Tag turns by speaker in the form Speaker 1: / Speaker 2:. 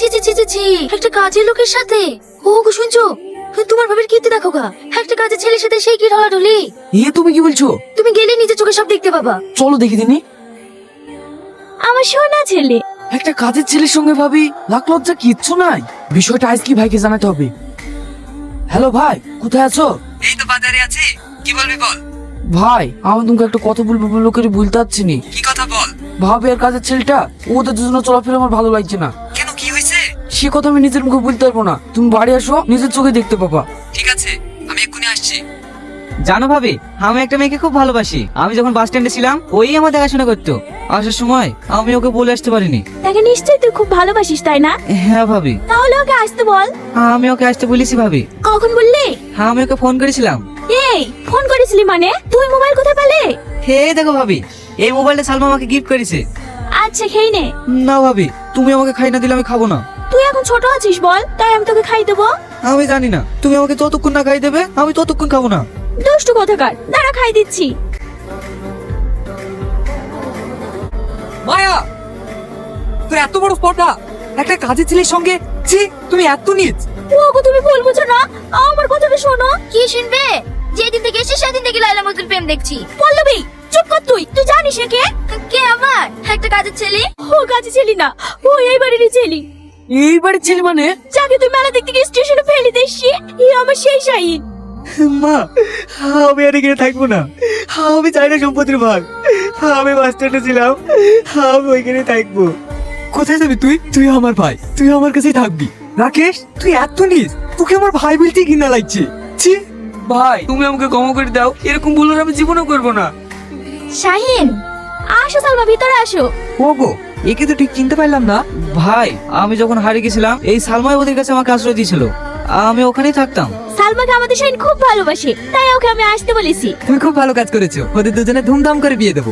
Speaker 1: ছি ছি ছি ছি ছি, একটা কাজের লোকের সাথে। ও গো শুনছো, তোমার ভাবের কীর্তি দেখো গা, একটা কাজের ছেলের সাথে সেই কি ঢলাঢলি।
Speaker 2: তুমি কি বলছো?
Speaker 1: তুমি গেলে নিজের চোখে সব দেখতে পাবা।
Speaker 2: চলো দেখি দিনি।
Speaker 1: আমার সোনা ছেলে।
Speaker 2: একটা কাজের ছেলের সঙ্গে ভাবি লাখ লজ্জা কিচ্ছু নাই। বিষয়টা আজ কি ভাইকে জানাতে হবে। হ্যালো ভাই, কোথায় আছো?
Speaker 3: এই তো বাজারে আছি, কি বলবি বল।
Speaker 2: ভাই আমি তোমাকে একটা কথা বলবো করে ভুলতে পারছি নি।
Speaker 3: কি কথা বল।
Speaker 2: ভাবি আর কাজের ছেলেটা, ওদের দুজনে চলাফেরা আমার ভালো লাগছে না।
Speaker 3: কেন, কি হয়েছে?
Speaker 2: সে কথা আমি নিজের মুখে বলতে পারবো না, তুমি বাড়ি আসো, নিজের চোখে দেখতে পাবা।
Speaker 3: ঠিক আছে, আমি এক্ষুনি আসছি। জানো ভাবি, আমি একটা মেয়েকে খুব ভালোবাসি। আমি যখন বাস স্ট্যান্ডে ছিলাম ওই আমার দেখাশোনা করতো। আসার সময় আমি ওকে বলে আসতে পারিনি।
Speaker 1: তাকে নিশ্চয়ই তুই খুব ভালোবাসিস, তাই না?
Speaker 3: হ্যাঁ ভাবি।
Speaker 1: তাহলে ওকে আসতে বল।
Speaker 3: আমি ওকে আসতে বলেছি ভাবি।
Speaker 1: কখন বললি?
Speaker 3: আমি ওকে ফোন করেছিলাম।
Speaker 1: এই ফোন করেছিলি মানে? তুই মোবাইল কোথায় পেলে?
Speaker 3: হে দেখো ভাবি, এই মোবাইলটা সালমা আমাকে গিফট করেছে।
Speaker 1: আচ্ছা খেয়ে নে।
Speaker 3: না ভাবি, তুমি আমাকে খাই না দিলে আমি খাবো না।
Speaker 1: তুই এখন ছোট আছিস বল, তাই আমি তোকে খাই দেবো।
Speaker 3: আমি জানি না, তুমি আমাকে যতক্ষণ না খাই দেবে আমি ততক্ষণ খাবো না।
Speaker 1: দুষ্টু কোথাকার, দাঁড়া খাই দিচ্ছি।
Speaker 3: মায়া, তোর এত বড় স্পর্ধা একটা কাজের ছেলের সঙ্গে। ছি, তুমি এত নীচ।
Speaker 1: ওগো তুমি ভুল বুঝো না, আমার কথাটা শোনো। কি শুনবে? যেদিন থেকে এসে সেদিন থেকে লাইলা মজুর প্রেম দেখছি। পল্লবী চুপ কর, তুই জানিস না কে? কে আমার? একটা কাজের ছেলে। ও কাজের ছেলে না, ও এই বাড়িরই ছেলে।
Speaker 2: এই বাড়ির ছেলে মানে?
Speaker 1: যাকে তুই মেলা দেখতে গিয়ে স্টেশনে ফেলে দিসছি, আমার সেই শাহিন।
Speaker 3: মা, আমি আর এখানে থাকবো না। আমি চাই না সম্পত্তির ভাগ। আমি বাস স্ট্যান্ডে ছিলাম, আমি ওইখানে থাকবো। কোথায় যাবি তুই? তুই আমার ভাই, তুই আমার কাছেই থাকবি। রাকেশ, তুই এত নিস, তোকে আমার ভাই বলতে ঘৃণা লাগছে। ছি।
Speaker 2: ভাই তুমি আমাকে ক্ষমা করে দাও, এরকম ভুল আর আমি জীবনেও করবো না।
Speaker 1: শাহিন আসো, সালমা ভিতরে আসো।
Speaker 3: ওগো, একে তো ঠিক চিনতে পারলাম না। ভাই, আমি যখন হারিয়ে গেছিলাম এই সালমাই ওদের কাছে আমাকে আশ্রয় দিয়েছিল। আমি ওখানেই থাকতাম।
Speaker 1: সালমাকে আমাদের শাহিন খুব ভালোবাসে, তাই ওকে আমি আসতে বলেছি।
Speaker 3: তুমি খুব ভালো কাজ করেছো, ওদের দুজনে ধুমধাম করে বিয়ে দেবো।